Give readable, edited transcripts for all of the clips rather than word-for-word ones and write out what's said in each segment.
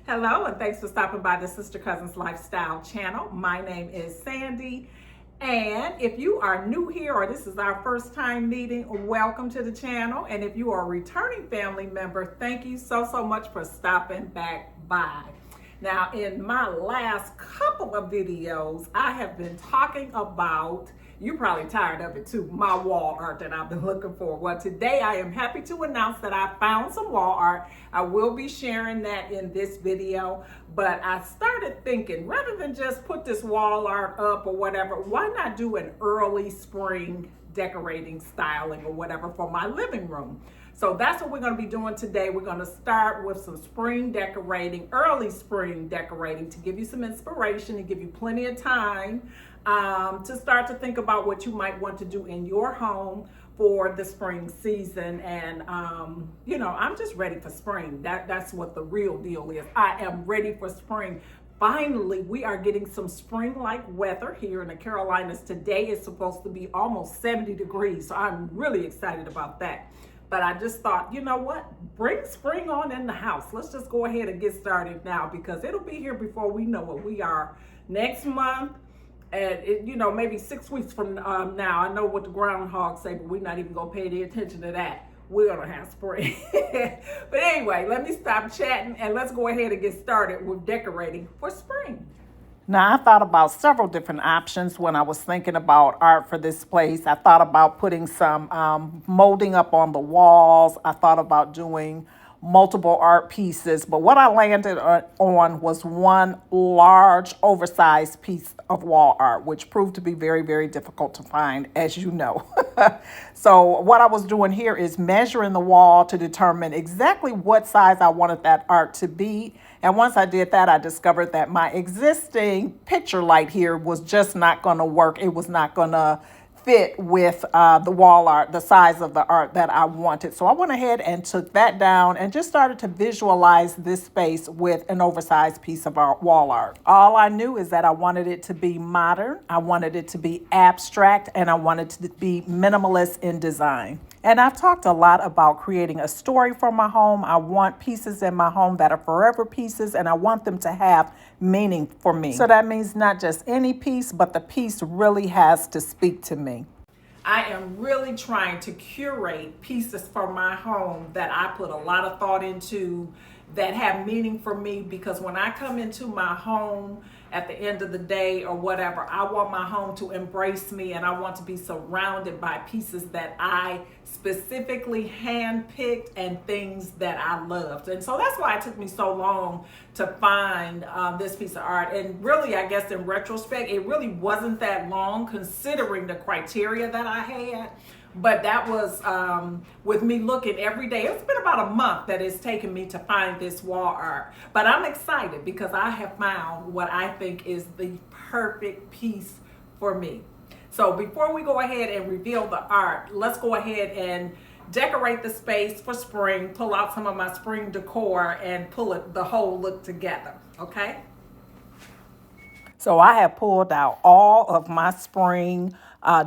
Hello, and thanks for stopping by the Sister Cousins Lifestyle channel. My name is Sandy, and if you are new here or this is our first time meeting, welcome to the channel. And if you are a returning family member, thank you so much for stopping back by. Now, in my last couple of videos, I have been talking about, you're probably tired of it too, my wall art that I've been looking for. Well, today I am happy to announce that I found some wall art. I will be sharing that in this video, but I started thinking, rather than just put this wall art up or whatever, why not do an early spring decorating styling or whatever for my living room? So that's what we're going to be doing today. We're going to start with some spring decorating, early spring decorating, to give you some inspiration and give you plenty of time to start to think about what you might want to do in your home for the spring season. And you know, I'm just ready for spring. That's what the real deal is. I am ready for spring. Finally, we are getting some spring-like weather here in the Carolinas. Today is supposed to be almost 70 degrees, so I'm really excited about that. But I just thought, you know what? Bring spring on in the house. Let's just go ahead and get started now, because it'll be here before we know it. We are next month, and you know, maybe 6 weeks from now. I know what the groundhog say, but we're not even gonna pay any attention to that. We're gonna have spring. But anyway, let me stop chatting and let's go ahead and get started with decorating for spring. Now, I thought about several different options when I was thinking about art for this place. I thought about putting some molding up on the walls. I thought about doing multiple art pieces, but what I landed on was one large, oversized piece of wall art, which proved to be very difficult to find, as you know. So what I was doing here is measuring the wall to determine exactly what size I wanted that art to be. And once I did that, I discovered that my existing picture light here was just not going to work. It was not going to fit with the wall art, the size of the art that I wanted. So I went ahead and took that down and just started to visualize this space with an oversized piece of art, wall art. All I knew is that I wanted it to be modern, I wanted it to be abstract, and I wanted it to be minimalist in design. And I've talked a lot about creating a story for my home. I want pieces in my home that are forever pieces, and I want them to have meaning for me. So that means not just any piece, but the piece really has to speak to me. I am really trying to curate pieces for my home that I put a lot of thought into, that have meaning for me, because when I come into my home at the end of the day or whatever, I want my home to embrace me, and I want to be surrounded by pieces that I specifically handpicked and things that I loved. And so that's why it took me so long to find this piece of art. And really, I guess in retrospect, it really wasn't that long considering the criteria that I had. But that was with me looking every day. It's been about a month that it's taken me to find this wall art. But I'm excited because I have found what I think is the perfect piece for me. So before we go ahead and reveal the art, let's go ahead and decorate the space for spring, pull out some of my spring decor and pull the whole look together, okay? So I have pulled out all of my spring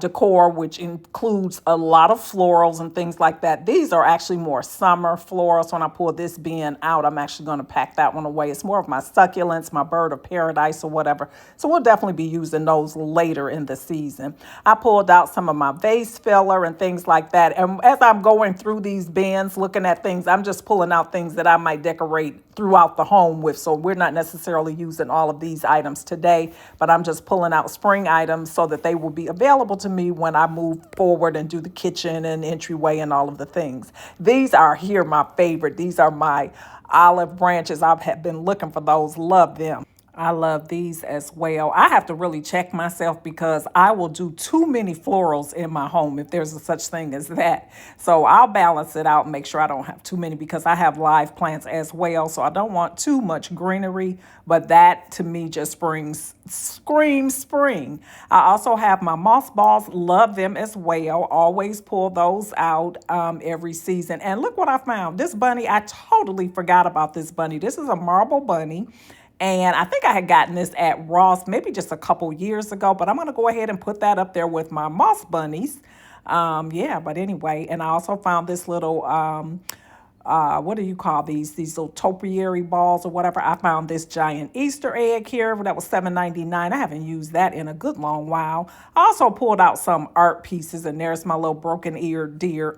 decor, which includes a lot of florals and things like that. These are actually more summer florals. When I pull this bin out, I'm actually going to pack that one away. It's more of my succulents, my bird of paradise or whatever. So we'll definitely be using those later in the season. I pulled out some of my vase filler and things like that. And as I'm going through these bins, looking at things, I'm just pulling out things that I might decorate throughout the home with. So we're not necessarily using all of these items today, but I'm just pulling out spring items so that they will be available to me when I move forward and do the kitchen and entryway and all of the things. These are here my favorite. These are my olive branches. I've been looking for those. Love them. I love these as well. I have to really check myself because I will do too many florals in my home, if there's a such thing as that. So I'll balance it out and make sure I don't have too many, because I have live plants as well. So I don't want too much greenery, but that to me just screams spring. I also have my moss balls. Love them as well. Always pull those out every season. And look what I found. This bunny, I totally forgot about this bunny. This is a marble bunny. And I think I had gotten this at Ross maybe just a couple years ago, but I'm going to go ahead and put that up there with my moss bunnies. Yeah, but anyway, and I also found this little what do you call these little topiary balls or whatever. I found this giant Easter egg here that was $7.99. I haven't used that in a good long while. I also pulled out some art pieces, and there's my little broken eared deer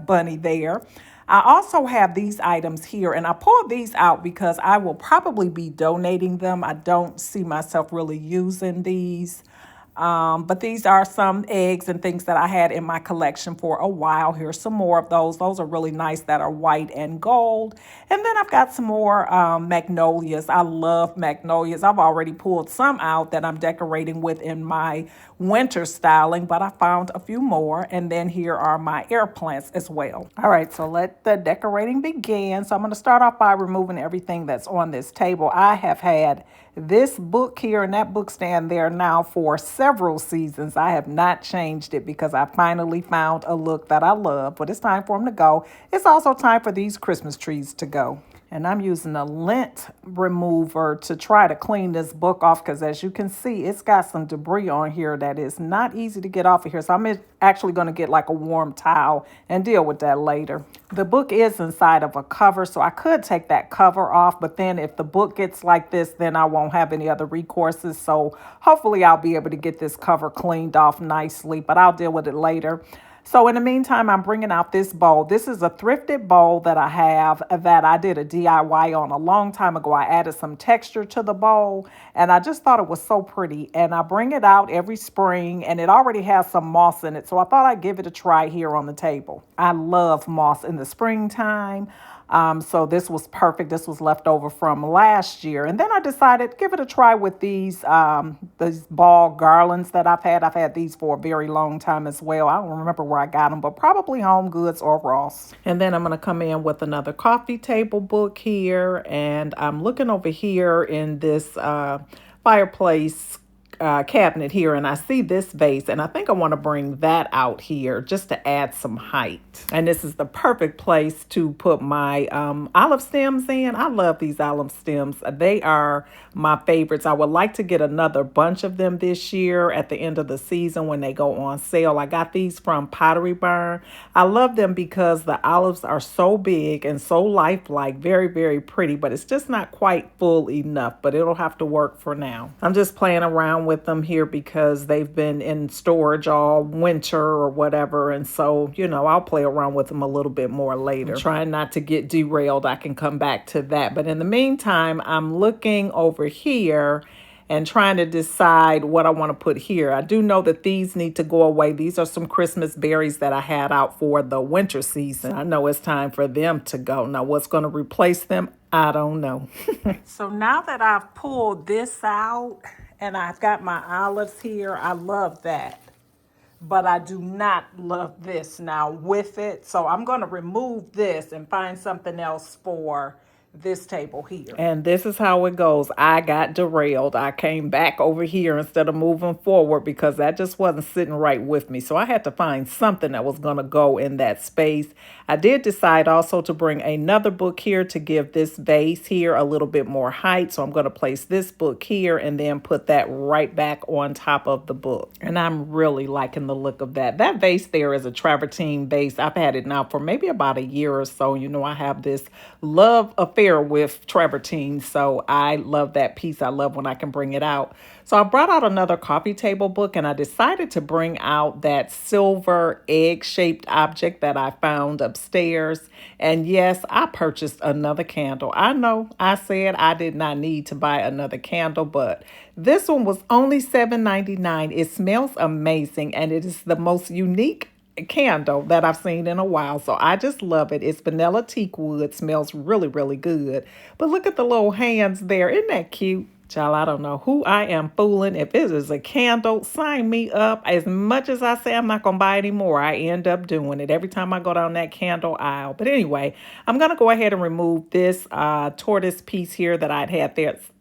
bunny there. I also have these items here, and I pulled these out because I will probably be donating them. I don't see myself really using these. But these are some eggs and things that I had in my collection for a while. Here's some more of those. Those are really nice that are white and gold. And then I've got some more magnolias. I love magnolias. I've already pulled some out that I'm decorating with in my winter styling, but I found a few more. And then here are my air plants as well. All right, so let the decorating begin. So I'm going to start off by removing everything that's on this table. I have had this book here and that book stand there now for several seasons. I have not changed it because I finally found a look that I love, but it's time for them to go. It's also time for these Christmas trees to go. And I'm using a lint remover to try to clean this book off because, as you can see, it's got some debris on here that is not easy to get off of here. So I'm actually going to get like a warm towel and deal with that later. The book is inside of a cover, so I could take that cover off. But then if the book gets like this, then I won't have any other recourses. So hopefully I'll be able to get this cover cleaned off nicely, but I'll deal with it later. So in the meantime, I'm bringing out this bowl. This is a thrifted bowl that I have that I did a DIY on a long time ago. I added some texture to the bowl, and I just thought it was so pretty. And I bring it out every spring, and it already has some moss in it. So I thought I'd give it a try here on the table. I love moss in the springtime. So this was perfect. This was left over from last year. And then I decided give it a try with these ball garlands that I've had. I've had these for a very long time as well. I don't remember where I got them, but probably Home Goods or Ross. And then I'm going to come in with another coffee table book here. And I'm looking over here in this fireplace cabinet here, and I see this vase, and I think I want to bring that out here just to add some height. And this is the perfect place to put my olive stems in. I love these olive stems. They are my favorites. I would like to get another bunch of them this year at the end of the season when they go on sale. I got these from Pottery Barn. I love them because the olives are so big and so lifelike, very, very pretty, but it's just not quite full enough, but it'll have to work for now. I'm just playing around with them here because they've been in storage all winter or whatever, and so I'll play around with them a little bit more later. I'm trying not to get derailed. I can come back to that, but in the meantime I'm looking over here and trying to decide what I want to put here. I do know that these need to go away. These are some Christmas berries that I had out for the winter season. I know it's time for them to go. Now, what's going to replace them? I don't know. So now that I've pulled this out and I've got my olives here, I love that. But I do not love this now with it. So I'm going to remove this and find something else for this table here. And this is how it goes. I got derailed. I came back over here instead of moving forward because that just wasn't sitting right with me. So I had to find something that was going to go in that space. I did decide also to bring another book here to give this vase here a little bit more height. So I'm going to place this book here and then put that right back on top of the book. And I'm really liking the look of that. That vase there is a travertine vase. I've had it now for maybe about a year or so. I have this love affair with travertine, so I love that piece. I love when I can bring it out. So I brought out another coffee table book, and I decided to bring out that silver egg-shaped object that I found upstairs. And yes, I purchased another candle. I know I said I did not need to buy another candle, but this one was only $7.99. It smells amazing, and it is the most unique candle that I've seen in a while. So I just love it. It's vanilla teak wood. Smells really, really good. But look at the little hands there. Isn't that cute? Child, I don't know who I am fooling. If it is a candle, sign me up. As much as I say I'm not going to buy any more, I end up doing it every time I go down that candle aisle. But anyway, I'm going to go ahead and remove this tortoise piece here that I'd had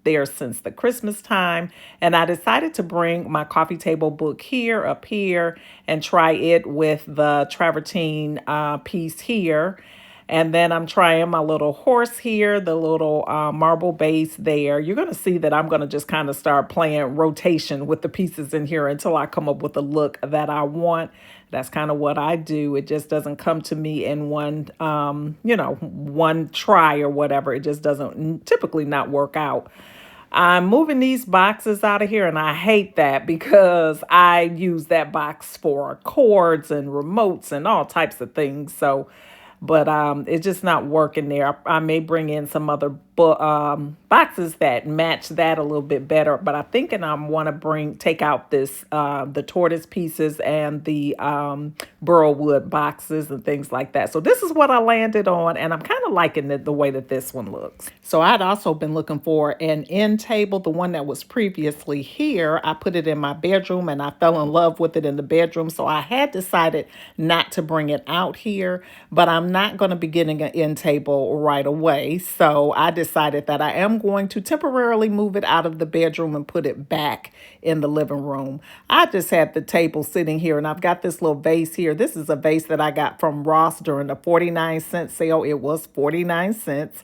there since the Christmas time. And I decided to bring my coffee table book here, up here, and try it with the travertine piece here. And then I'm trying my little horse here, the little marble base there. You're going to see that I'm going to just kind of start playing rotation with the pieces in here until I come up with a look that I want. That's kind of what I do. It just doesn't come to me in one try or whatever. It just doesn't typically not work out. I'm moving these boxes out of here, and I hate that because I use that box for cords and remotes and all types of things. But it's just not working there. I may bring in some other boxes that match that a little bit better. But I'm thinking I want to take out the tortoise pieces and the burl wood boxes and things like that. So this is what I landed on, and I'm kind of liking the way that this one looks. So I'd also been looking for an end table. The one that was previously here, I put it in my bedroom, and I fell in love with it in the bedroom. So I had decided not to bring it out here, but I'm not going to be getting an end table right away. So I decided that I am going to temporarily move it out of the bedroom and put it back in the living room. I just had the table sitting here, and I've got this little vase here. This is a vase that I got from Ross during the 49-cent sale. It was 49 cents.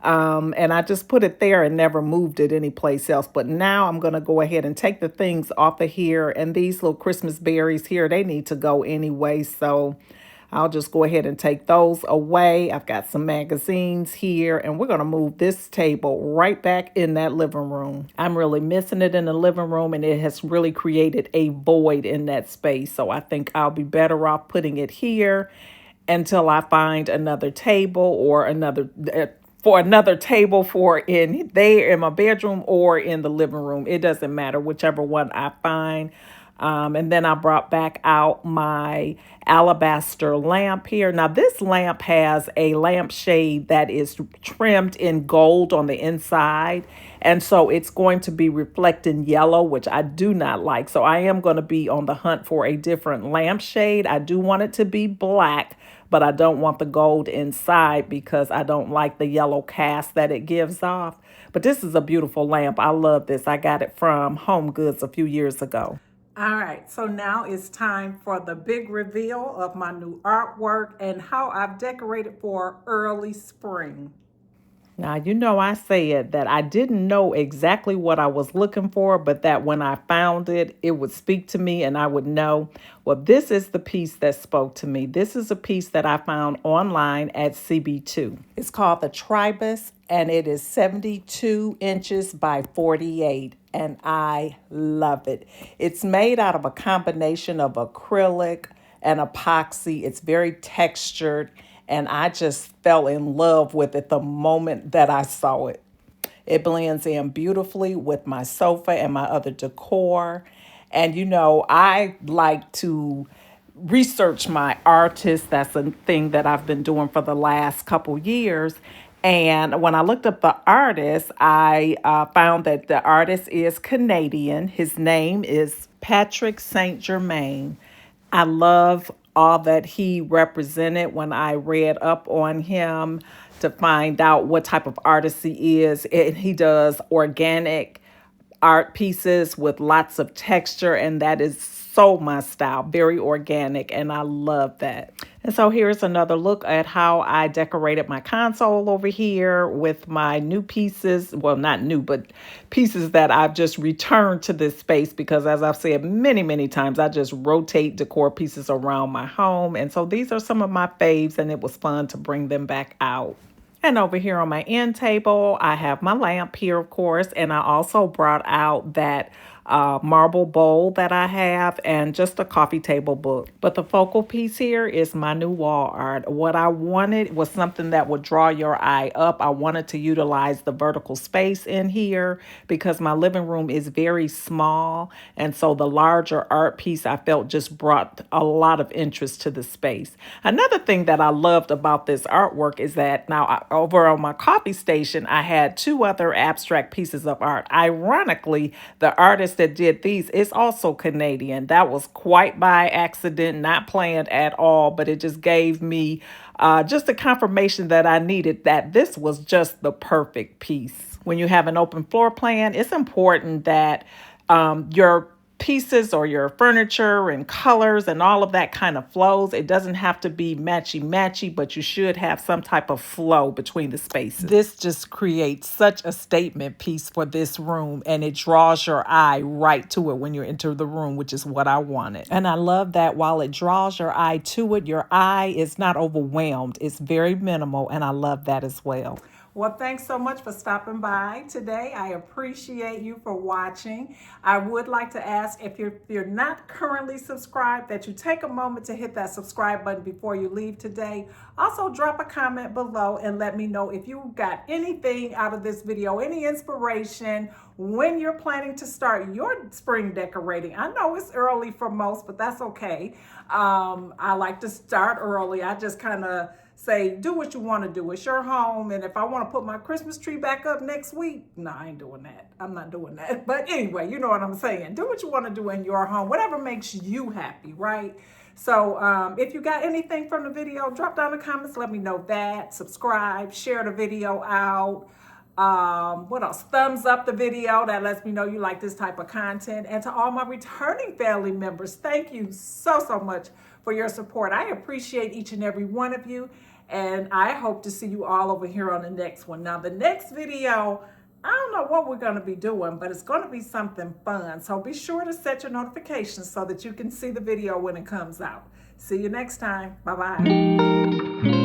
And I just put it there and never moved it anyplace else. But now I'm going to go ahead and take the things off of here. And these little Christmas berries here, they need to go anyway. So I'll just go ahead and take those away. I've got some magazines here, and we're going to move this table right back in that living room. I'm really missing it in the living room, and it has really created a void in that space. So I think I'll be better off putting it here until I find another table or another table for in my bedroom or in the living room. It doesn't matter, whichever one I find. And then I brought back out my alabaster lamp here. Now, this lamp has a lampshade that is trimmed in gold on the inside. And so it's going to be reflecting yellow, which I do not like. So I am going to be on the hunt for a different lampshade. I do want it to be black, but I don't want the gold inside because I don't like the yellow cast that it gives off. But this is a beautiful lamp. I love this. I got it from Home Goods a few years ago. All right, so now it's time for the big reveal of my new artwork and how I've decorated for early spring. Now, I said that I didn't know exactly what I was looking for, but that when I found it, it would speak to me and I would know. Well, this is the piece that spoke to me. This is a piece that I found online at CB2. It's called the Tribus, and it is 72 inches by 48, and I love it. It's made out of a combination of acrylic and epoxy. It's very textured, and I just fell in love with it the moment that I saw it. It blends in beautifully with my sofa and my other decor. And, I like to research my artists. That's a thing that I've been doing for the last couple years. And when I looked up the artist, I found that the artist is Canadian. His name is Patrick Saint Germain. I love all that he represented when I read up on him to find out what type of artist he is. And he does organic art pieces with lots of texture, and that is so my style, very organic, and I love that. And so here's another look at how I decorated my console over here with my new pieces. Well, not new, but pieces that I've just returned to this space because, as I've said many, many times, I just rotate decor pieces around my home. And so these are some of my faves, and it was fun to bring them back out. And over here on my end table, I have my lamp here, of course, and I also brought out that marble bowl that I have and just a coffee table book. But the focal piece here is my new wall art. What I wanted was something that would draw your eye up. I wanted to utilize the vertical space in here because my living room is very small. And so the larger art piece I felt just brought a lot of interest to the space. Another thing that I loved about this artwork is that now over on my coffee station, I had two other abstract pieces of art. Ironically, the artist that did these is also Canadian. That was quite by accident, not planned at all, but it just gave me just a confirmation that I needed, that this was just the perfect piece. When you have an open floor plan, it's important that your pieces or your furniture and colors and all of that kind of flows. It doesn't have to be matchy-matchy, but you should have some type of flow between the spaces. This just creates such a statement piece for this room, and it draws your eye right to it when you enter the room, which is what I wanted. And I love that while it draws your eye to it, your eye is not overwhelmed. It's very minimal, and I love that as well. Well, thanks so much for stopping by today. I appreciate you for watching. I would like to ask if you're not currently subscribed, that you take a moment to hit that subscribe button before you leave today. Also, drop a comment below and let me know if you got anything out of this video, any inspiration when you're planning to start your spring decorating. I know it's early for most, but that's okay. I like to start early. I just kind of say, do what you want to do. It's your home. And if I want to put my Christmas tree back up next week, no, I ain't doing that. I'm not doing that. But anyway, you know what I'm saying. Do what you want to do in your home, whatever makes you happy, right? So if you got anything from the video, drop down in the comments. Let me know that. Subscribe, share the video out. What else? Thumbs up the video. That lets me know you like this type of content. And to all my returning family members, thank you so much for your support. I appreciate each and every one of you. And I hope to see you all over here on the next one. Now, the next video, I don't know what we're going to be doing, but it's going to be something fun. So be sure to set your notifications so that you can see the video when it comes out. See you next time. Bye-bye.